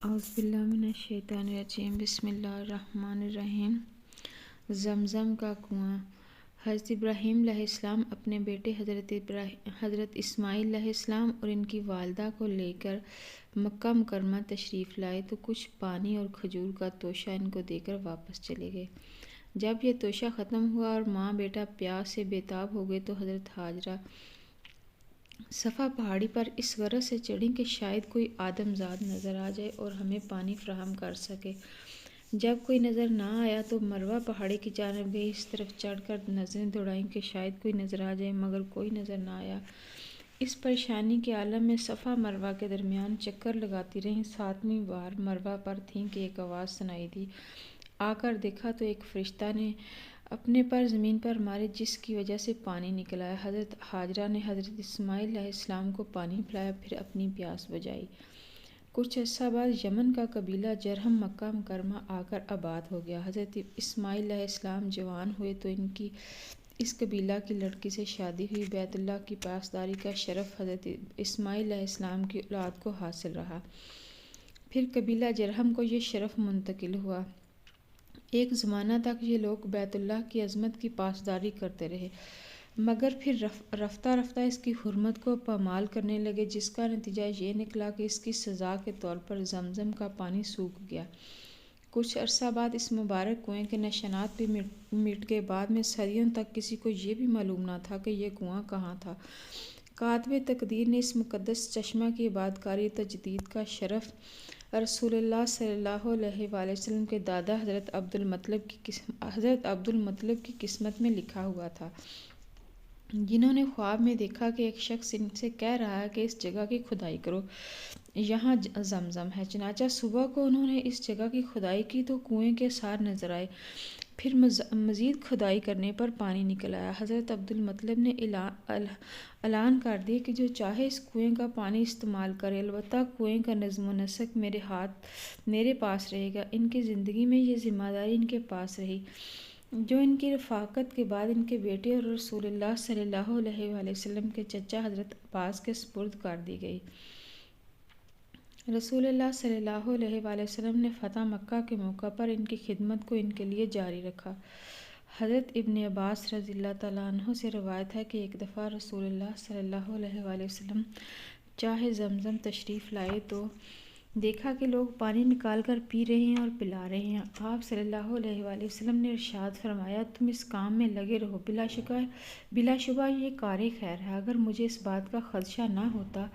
اعوذ باللہ من الشیطان الرجیم، بسم اللہ الرحمن الرحیم۔ زمزم کا کنواں۔ حضرت ابراہیم علیہ السلام اپنے بیٹے حضرت اسماعیل علیہ السلام اور ان کی والدہ کو لے کر مکہ مکرمہ تشریف لائے تو کچھ پانی اور کھجور کا توشہ ان کو دے کر واپس چلے گئے۔ جب یہ توشہ ختم ہوا اور ماں بیٹا پیاس سے بے تاب ہو گئے تو حضرت ہاجرہ صفا پہاڑی پر اس غرض سے چڑھیں کہ شاید کوئی آدمزاد نظر آ جائے اور ہمیں پانی فراہم کر سکے۔ جب کوئی نظر نہ آیا تو مروہ پہاڑی کی جانب گئی، اس طرف چڑھ کر نظریں دوڑائیں کہ شاید کوئی نظر آ جائے، مگر کوئی نظر نہ آیا۔ اس پریشانی کے عالم میں صفا مروہ کے درمیان چکر لگاتی رہیں۔ ساتویں بار مروہ پر تھیں کہ ایک آواز سنائی دی۔ آ کر دیکھا تو ایک فرشتہ نے اپنے پر زمین پر مارے، جس کی وجہ سے پانی نکل آیا۔ حضرت ہاجرہ نے حضرت اسماعیل علیہ السلام کو پانی پلایا، پھر اپنی پیاس بجھائی۔ کچھ عرصہ بعد یمن کا قبیلہ جرہم مکہ مکرمہ آ کر آباد ہو گیا۔ حضرت اسماعیل علیہ السلام جوان ہوئے تو ان کی اس قبیلہ کی لڑکی سے شادی ہوئی۔ بیت اللہ کی پاسداری کا شرف حضرت اسماعیل علیہ السلام کی اولاد کو حاصل رہا۔ پھر قبیلہ جرہم کو یہ شرف منتقل ہوا۔ ایک زمانہ تک یہ لوگ بیت اللہ کی عظمت کی پاسداری کرتے رہے، مگر پھر رفتہ رفتہ اس کی حرمت کو پامال کرنے لگے، جس کا نتیجہ یہ نکلا کہ اس کی سزا کے طور پر زمزم کا پانی سوکھ گیا۔ کچھ عرصہ بعد اس مبارک کنویں کے نشانات بھی مٹ گئے۔ بعد میں صدیوں تک کسی کو یہ بھی معلوم نہ تھا کہ یہ کنواں کہاں تھا۔ کاتب تقدیر نے اس مقدس چشمہ کی عبادت و تجدید کا شرف رسول اللہ صلی اللہ علیہ وآلہ وسلم کے دادا حضرت عبد المطلب کی قسمت میں لکھا ہوا تھا، جنہوں نے خواب میں دیکھا کہ ایک شخص ان سے کہہ رہا ہے کہ اس جگہ کی کھدائی کرو، یہاں زمزم ہے۔ چنانچہ صبح کو انہوں نے اس جگہ کی کھدائی کی تو کنویں کے آثار نظر آئے۔ پھر مزید کھدائی کرنے پر پانی نکل آیا۔ حضرت عبد المطلب نے اعلان کر دیا کہ جو چاہے اس کنویں کا پانی استعمال کرے، البتہ کنویں کا نظم و نسق میرے پاس رہے گا۔ ان کی زندگی میں یہ ذمہ داری ان کے پاس رہی، جو ان کی رفاقت کے بعد ان کے بیٹے اور رسول اللہ صلی اللہ علیہ وآلہ وسلم کے چچا حضرت عباس کے سپرد کر دی گئی۔ رسول اللہ صلی اللہ علیہ وآلہ وسلم نے فتح مکہ کے موقع پر ان کی خدمت کو ان کے لیے جاری رکھا۔ حضرت ابن عباس رضی اللہ تعالیٰ عنہ سے روایت ہے کہ ایک دفعہ رسول اللہ صلی اللہ علیہ وآلہ وسلم چاہے زمزم تشریف لائے تو دیکھا کہ لوگ پانی نکال کر پی رہے ہیں اور پلا رہے ہیں۔ آپ صلی اللہ علیہ وآلہ وسلم نے ارشاد فرمایا، تم اس کام میں لگے رہو، بلا شبہ یہ کار خیر ہے۔ اگر مجھے اس بات کا خدشہ نہ ہوتا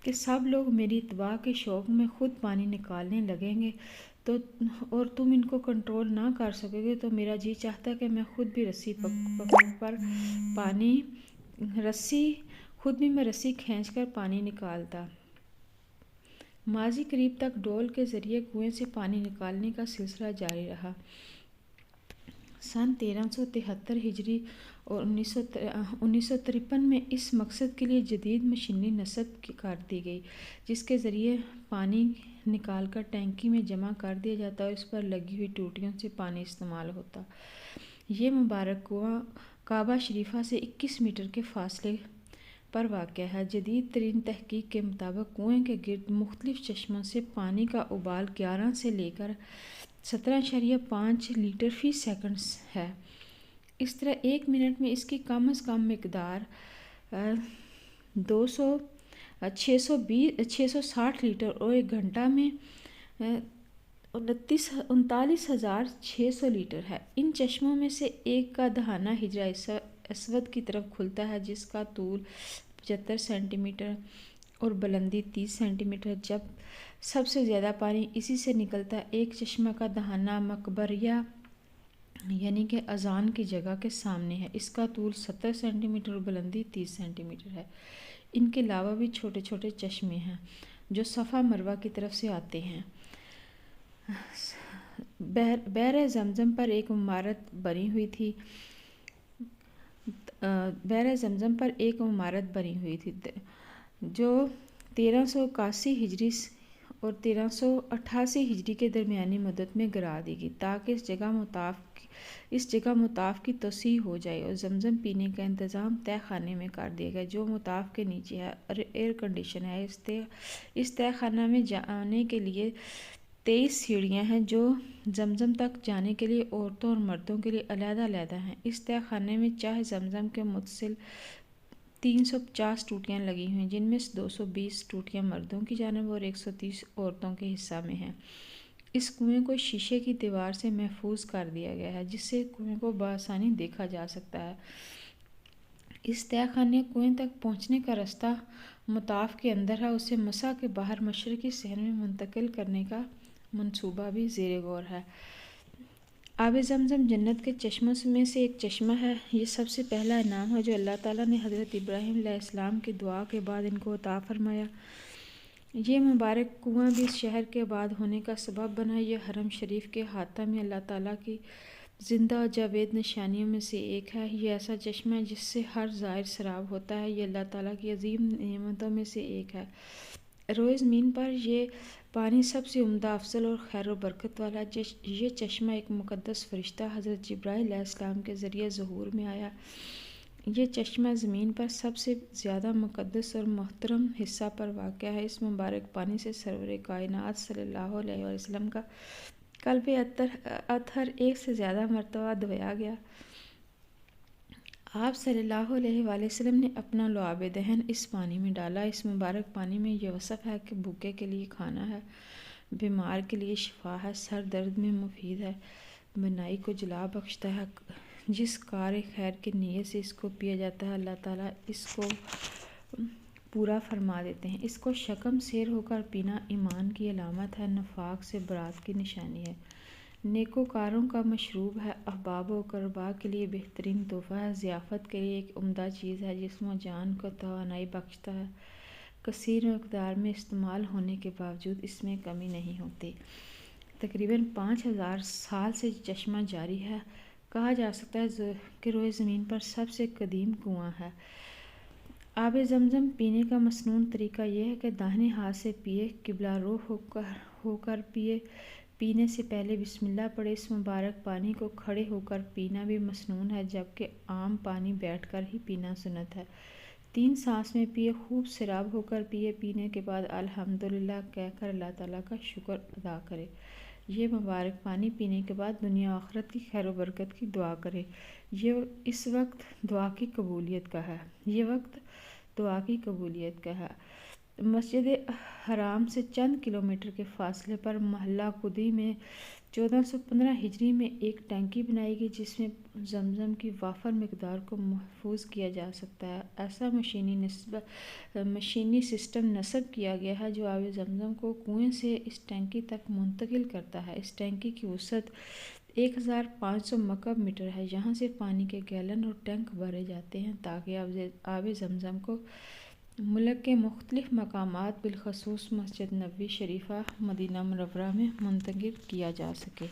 کہ سب لوگ میری اتباع کے شوق میں خود پانی نکالنے لگیں گے اور تم ان کو کنٹرول نہ کر سکو گے تو میرا جی چاہتا کہ میں خود بھی رسی کھینچ کر پانی نکالتا۔ ماضی قریب تک ڈول کے ذریعے کنویں سے پانی نکالنے کا سلسلہ جاری رہا۔ سن 1373 ہجری اور 1953 میں اس مقصد کے لیے جدید مشینری نصب کر دی گئی، جس کے ذریعے پانی نکال کر ٹینکی میں جمع کر دیا جاتا اور اس پر لگی ہوئی ٹوٹیوں سے پانی استعمال ہوتا۔ یہ مبارک کنواں کعبہ شریفہ سے 21 میٹر کے فاصلے پر واقع ہے۔ جدید ترین تحقیق کے مطابق کنویں کے گرد مختلف چشموں سے پانی کا ابال 11 سے لے کر 17.5 لیٹر فی سیکنڈ ہے۔ اس طرح ایک منٹ میں اس کی کم از کم مقدار 660 لیٹر اور ایک گھنٹہ میں 39,600 لیٹر ہے۔ ان چشموں میں سے ایک کا دہانہ حجرہ اسود کی طرف کھلتا ہے، جس کا طول 75 سینٹی میٹر اور بلندی 30 سینٹی میٹر ہے۔ جب سب سے زیادہ پانی اسی سے نکلتا ہے۔ ایک چشمہ کا دہانہ مقبرہ یعنی کہ اذان کی جگہ کے سامنے ہے، اس کا طول 70 سینٹی میٹر اور بلندی 30 سینٹی میٹر ہے۔ ان کے علاوہ بھی چھوٹے چھوٹے چشمے ہیں جو صفا مروہ کی طرف سے آتے ہیں۔ بئر زمزم پر ایک عمارت بنی ہوئی تھی جو 1381 ہجری اور 1388 ہجری کے درمیانی مدت میں گرا دی گئی تاکہ اس جگہ مطاف کی توسیع ہو جائے اور زمزم پینے کا انتظام تہہ خانے میں کر دیا گیا جو مطاف کے نیچے ہے اور ایئر کنڈیشن ہے۔ اس تہہ خانہ میں جانے کے لیے 23 سیڑھیاں ہیں جو زمزم تک جانے کے لیے عورتوں اور مردوں کے لیے علیحدہ علیحدہ ہیں۔ اس تہہ خانے میں چاہ زمزم کے متصل 350 ٹوٹیاں لگی ہوئی ہیں، جن میں سے 220 ٹوٹیاں مردوں کی جانب اور 130 عورتوں کے حصہ میں ہیں۔ اس کنویں کو شیشے کی دیوار سے محفوظ کر دیا گیا ہے جس سے کنویں کو بآسانی دیکھا جا سکتا ہے۔ اس تہہ خانے کنویں تک پہنچنے کا راستہ مطاف کے اندر ہے، اسے مسا کے باہر مشرقی صحن میں منتقل کرنے کا منصوبہ بھی زیر غور ہے۔ آب زمزم جنت کے چشموں میں سے ایک چشمہ ہے۔ یہ سب سے پہلا انعام ہے جو اللہ تعالیٰ نے حضرت ابراہیم علیہ السلام کی دعا کے بعد ان کو عطا فرمایا۔ یہ مبارک کنواں بھی اس شہر کے آباد ہونے کا سبب بنا۔ یہ حرم شریف کے احاطہ میں اللہ تعالیٰ کی زندہ و جاوید نشانیوں میں سے ایک ہے۔ یہ ایسا چشمہ ہے جس سے ہر زائر سیراب ہوتا ہے۔ یہ اللہ تعالیٰ کی عظیم نعمتوں میں سے ایک ہے۔ روئے زمین پر یہ پانی سب سے عمدہ، افضل اور خیر و برکت والا ہے۔ یہ چشمہ ایک مقدس فرشتہ حضرت جبرائیل علیہ السلام کے ذریعے ظہور میں آیا۔ یہ چشمہ زمین پر سب سے زیادہ مقدس اور محترم حصہ پر واقع ہے۔ اس مبارک پانی سے سرور کائنات صلی اللہ علیہ وسلم کا قلب اطہر ایک سے زیادہ مرتبہ دھویا گیا۔ آپ صلی اللہ علیہ وآلہ وسلم نے اپنا لعاب دہن اس پانی میں ڈالا۔ اس مبارک پانی میں یہ وصف ہے کہ بھوکے کے لیے کھانا ہے، بیمار کے لیے شفا ہے، سر درد میں مفید ہے، بینائی کو جلا بخشتا ہے۔ جس کار خیر کی نیت سے اس کو پیا جاتا ہے اللہ تعالیٰ اس کو پورا فرما دیتے ہیں۔ اس کو شکم سیر ہو کر پینا ایمان کی علامت ہے، نفاق سے برات کی نشانی ہے، نیکوکاروں کا مشروب ہے، احباب و اقربا کے لیے بہترین تحفہ ہے، ضیافت کے لیے ایک عمدہ چیز ہے، جسم و جان کو توانائی بخشتا ہے، کثیر مقدار میں استعمال ہونے کے باوجود اس میں کمی نہیں ہوتی۔ تقریباً 5000 سال سے یہ چشمہ جاری ہے۔ کہا جا سکتا ہے کہ روئے زمین پر سب سے قدیم کنواں ہے۔ آب زمزم پینے کا مسنون طریقہ یہ ہے کہ داہنے ہاتھ سے پیے، قبلہ رو ہو کر پیے، پینے سے پہلے بسم اللہ پڑھے۔ اس مبارک پانی کو کھڑے ہو کر پینا بھی مسنون ہے جبکہ عام پانی بیٹھ کر ہی پینا سنت ہے۔ 3 سانس میں پیے، خوب سیراب ہو کر پیے، پینے کے بعد الحمدللہ کہہ کر اللہ تعالیٰ کا شکر ادا کرے۔ یہ مبارک پانی پینے کے بعد دنیا و آخرت کی خیر و برکت کی دعا کرے۔ اس وقت دعا کی قبولیت کا ہے۔ مسجد حرام سے چند کلومیٹر کے فاصلے پر محلہ قدی میں 1415 ہجری میں ایک ٹینکی بنائی گئی جس میں زمزم کی وافر مقدار کو محفوظ کیا جا سکتا ہے۔ ایسا مشینی سسٹم نصب کیا گیا ہے جو آب زمزم کو کنویں سے اس ٹینکی تک منتقل کرتا ہے۔ اس ٹینکی کی وسعت 1500 مکعب میٹر ہے، یہاں سے پانی کے گیلن اور ٹینک بھرے جاتے ہیں تاکہ آب زمزم کو ملک کے مختلف مقامات بالخصوص مسجد نبوی شریفہ مدینہ منورہ میں منتقل کیا جا سکے۔